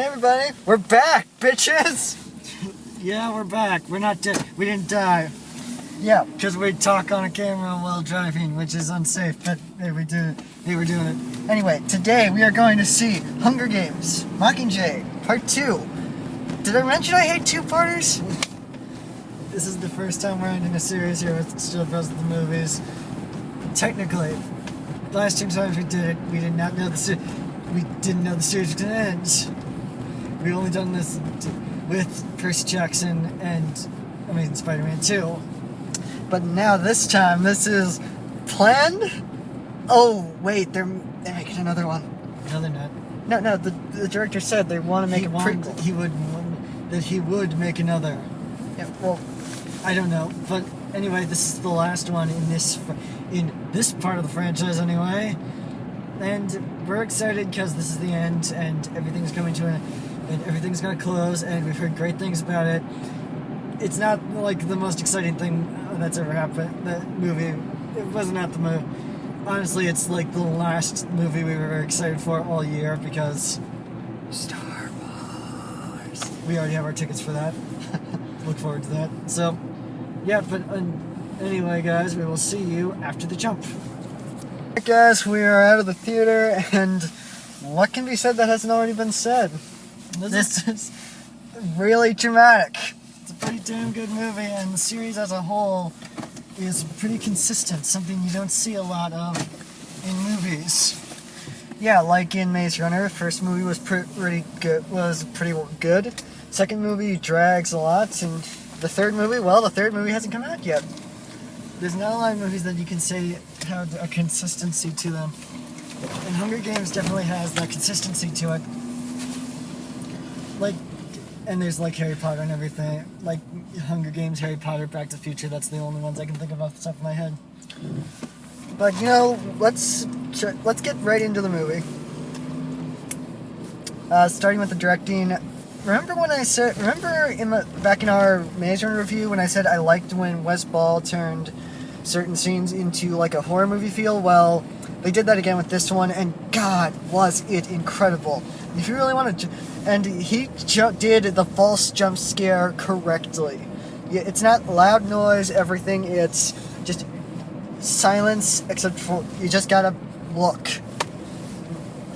Hey everybody, we're back, bitches! Yeah, we're back. We're not dead. We didn't die. Yeah. Because we talk on a camera while driving, which is unsafe, but hey, we did it. Hey, we're doing it. Anyway, today we are going to see Hunger Games, Mockingjay, Part 2. Did I mention I hate two-parters? This is the first time we're ending a series here with StillerBros the movies. Technically, last two times we did it, we did not know we didn't know the series was going to end. We've only done this with Percy Jackson and Amazing Spider-Man 2. But now this time, this is planned? Oh, wait, they're making another one. No, they're not. No, the director said they want to make a prequel. He would make another. Yeah, well, I don't know, but anyway, this is the last one in this part of the franchise anyway. And we're excited because this is the end and everything's coming to an and everything's gonna close, and we've heard great things about it. It's not like the most exciting thing that's ever happened. That movie, it wasn't at the movie. Honestly, it's like the last movie we were very excited for all year because Star Wars. We already have our tickets for that. Look forward to that. So, yeah, but anyway, guys, we will see you after the jump. Alright, guys, we are out of the theater, and what can be said that hasn't already been said? This is really dramatic. It's a pretty damn good movie, and the series as a whole is pretty consistent, something you don't see a lot of in movies. Yeah, like in Maze Runner, first movie was pretty good. Second movie drags a lot, and the third movie hasn't come out yet. There's not a lot of movies that you can say have a consistency to them, and Hunger Games definitely has that consistency to it. Like, and there's like Harry Potter and everything. Like Hunger Games, Harry Potter, Back to the Future. That's the only ones I can think of off the top of my head. But let's get right into the movie. Starting with the directing. Remember back in our Maze Runner review when I said I liked when Wes Ball turned certain scenes into like a horror movie feel? Well, they did that again with this one, and God, was it incredible. If you really want to... And he did the false jump scare correctly. It's not loud noise, everything, it's just silence, except for you just gotta look.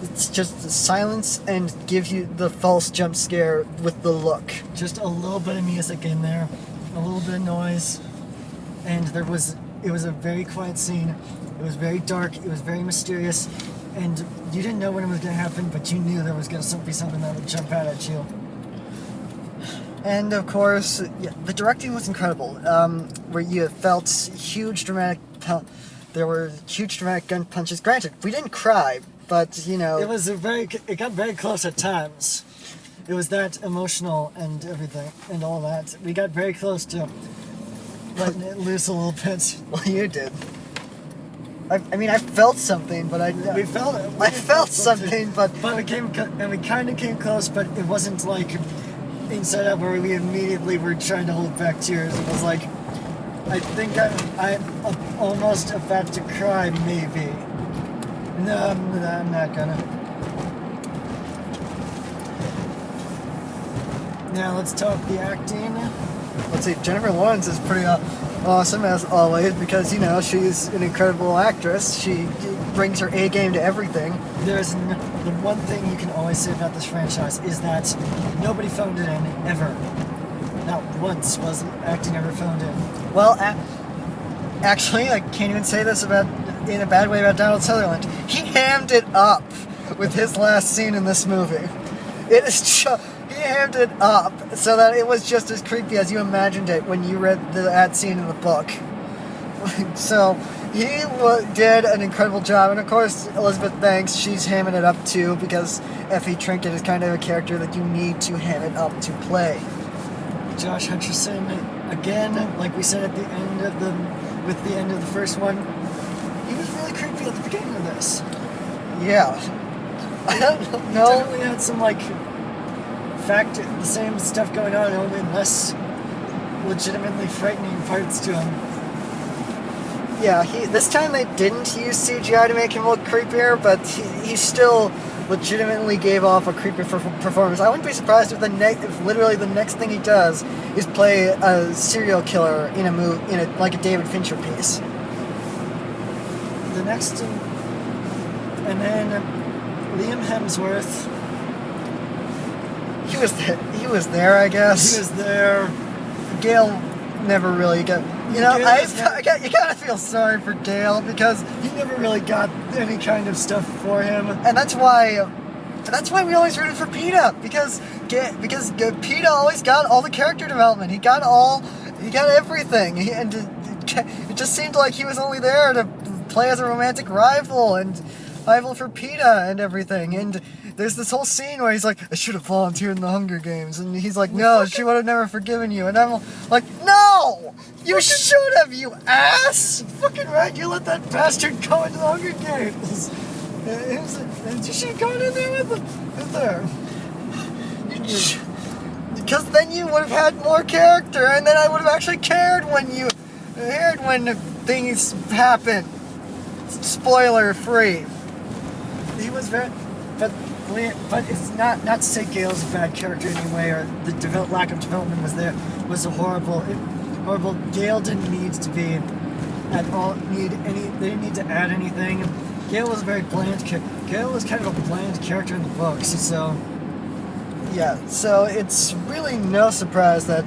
It's just silence and give you the false jump scare with the look. Just a little bit of music in there, a little bit of noise, and it was a very quiet scene. It was very dark, it was very mysterious, and you didn't know when it was going to happen, but you knew there was going to be something that would jump out at you. And of course, the directing was incredible. Where you felt there were huge dramatic gun punches. Granted, we didn't cry, but you know, it got very close at times. It was that emotional and everything and all that. We got very close to letting it loose a little bit. Well, you did. I mean, I felt something, but we felt it. I felt something, but we kind of came close, but it wasn't like Inside Out where we immediately were trying to hold back tears. It was like, I think I'm almost about to cry, maybe. No, I'm not gonna. Now let's talk the acting. Let's see, Jennifer Lawrence is pretty awesome as always because, you know, she's an incredible actress. She brings her A game to everything. The one thing you can always say about this franchise is that nobody phoned it in, ever. Not once was acting ever phoned in. Well, actually, I can't even say this in a bad way about Donald Sutherland. He hammed it up with his last scene in this movie. He hammed it up so that it was just as creepy as you imagined it when you read that scene in the book. So, he did an incredible job, and of course, Elizabeth Banks, she's hamming it up too, because Effie Trinket is kind of a character that you need to ham it up to play. Josh Hutcherson, again, like we said at the end of the first one, he was really creepy at the beginning of this. Yeah. I don't know. He definitely had some, the same stuff going on, only less legitimately frightening parts to him. Yeah, this time they didn't use CGI to make him look creepier, but he still legitimately gave off a creepy performance. I wouldn't be surprised if if literally the next thing he does is play a serial killer in a movie, like a David Fincher piece. The next, and then Liam Hemsworth. He was there, I guess. He was there. Gale never really got. You know, you gotta feel sorry for Gale because he never really got any kind of stuff for him, and that's why we always rooted for PETA because PETA always got all the character development. He got everything, and it just seemed like he was only there to play as a romantic rival for PETA and everything. And there's this whole scene where he's like, I should have volunteered in the Hunger Games. And he's like, no, she would have never forgiven you. And I'm like, no! You should have, you ass! Fucking right, you let that bastard go into the Hunger Games. And you should have gone in there with her. Because then you would have had more character, and then I would have actually cared when things happen. Spoiler free. He was very... But it's not to say Gale's a bad character anyway, or the lack of development was a horrible. Gale didn't need to be at all. They didn't need to add anything. Gale was a very bland character. Gale was kind of a bland character in the books, so. Yeah, so it's really no surprise that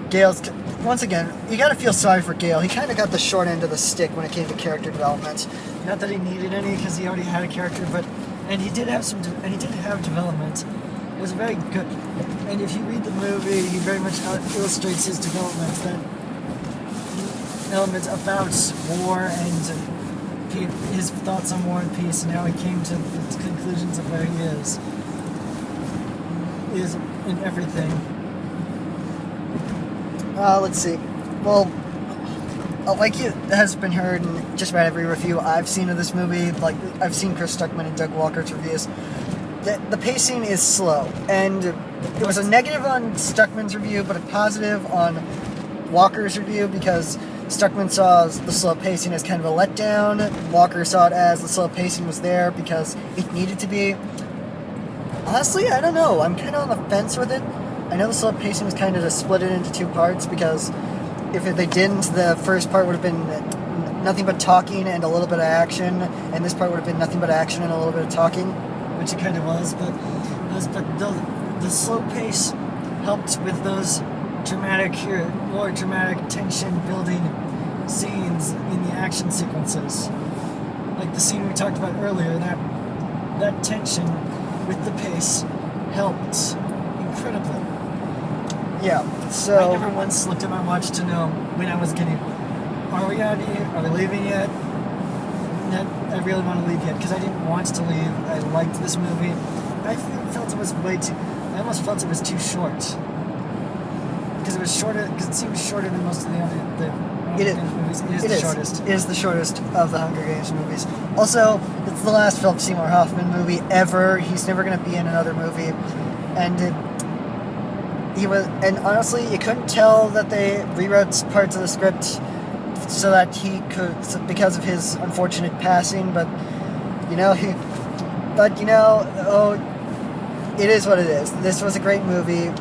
Gale's. Once again, you gotta feel sorry for Gale. He kind of got the short end of the stick when it came to character development. Not that he needed any, because he already had a character, but. And he did have development. It was very good. And if you read the movie, he very much illustrates his development. That element about war and his thoughts on war and peace, and how he came to the conclusions of where he is in everything. Let's see. Well, like it has been heard in just about every review I've seen of this movie, like I've seen Chris Stuckman and Doug Walker's reviews, the pacing is slow. And it was a negative on Stuckman's review, but a positive on Walker's review, because Stuckman saw the slow pacing as kind of a letdown. Walker saw it as the slow pacing was there because it needed to be. Honestly, I don't know. I'm kind of on the fence with it. I know the slow pacing was kind of to split it into two parts, because if they didn't, the first part would have been nothing but talking and a little bit of action, and this part would have been nothing but action and a little bit of talking. Which it kind of was, but the slow pace helped with those more dramatic tension-building scenes in the action sequences. Like the scene we talked about earlier, that tension with the pace helped incredibly. Yeah, so. I never once looked at my watch to know when I was getting. Are we out of here? Are we leaving yet? I really want to leave yet, because I didn't want to leave. I liked this movie. I felt it was way too. I almost felt it was too short. Because it was shorter. Because it seemed shorter than most of the Hunger Games movies. It is the shortest. It is the shortest of the Hunger Games movies. Also, it's the last Philip Seymour Hoffman movie ever. He's never going to be in another movie, and and honestly, you couldn't tell that they rewrote parts of the script so that he could, because of his unfortunate passing. But it is what it is. This was a great movie.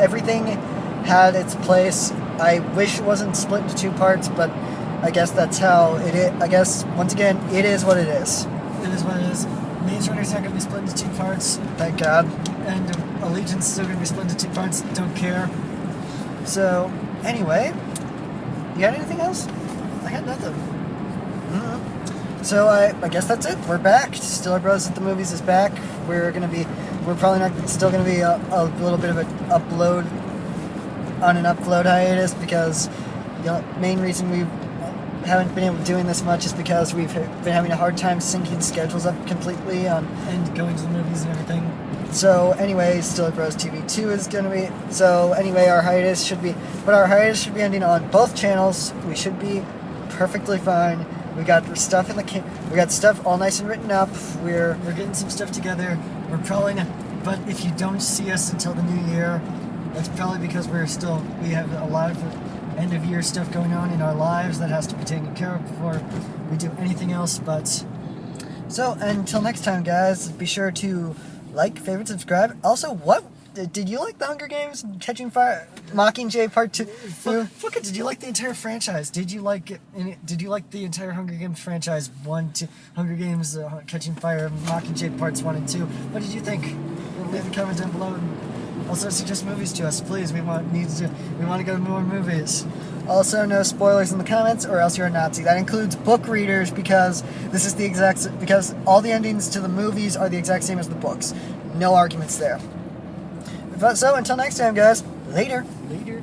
Everything had its place. I wish it wasn't split into two parts, but I guess that's how it is. I guess, once again, it is what it is. It is what it is. Maze Runner's not going to be split into two parts. Thank God. And Allegiance is still going to be split into two parts. Don't care. So, anyway, you got anything else? I got nothing. Mm-hmm. So, I guess that's it. We're back. StillerBros at the Movies is back. We're probably not still going to be a little bit of an upload hiatus, because the main reason we haven't been able to doing this much is because we've been having a hard time syncing schedules up completely and going to the movies and everything. So anyway, StillerBros TV 2 is going to be. So anyway, our hiatus should be ending on both channels. We should be perfectly fine. We got stuff we got stuff all nice and written up. We're getting some stuff together. We're probably not. But if you don't see us until the new year, that's probably because we have a lot of end of year stuff going on in our lives that has to be taken care of before we do anything else. But So until next time, guys, be sure to like, favorite, subscribe. Also, what did you like the Hunger Games Catching Fire Mockingjay Part 2? Fuck it, did you like the entire franchise? Did you like the entire Hunger Games franchise? Hunger Games Catching Fire Mockingjay Parts 1 and 2. What did you think? Leave a comment down below and also suggest movies to us, please. We want to go to more movies. Also, no spoilers in the comments, or else you're a Nazi. That includes book readers, because because all the endings to the movies are the exact same as the books. No arguments there. So until next time, guys. Later. Later.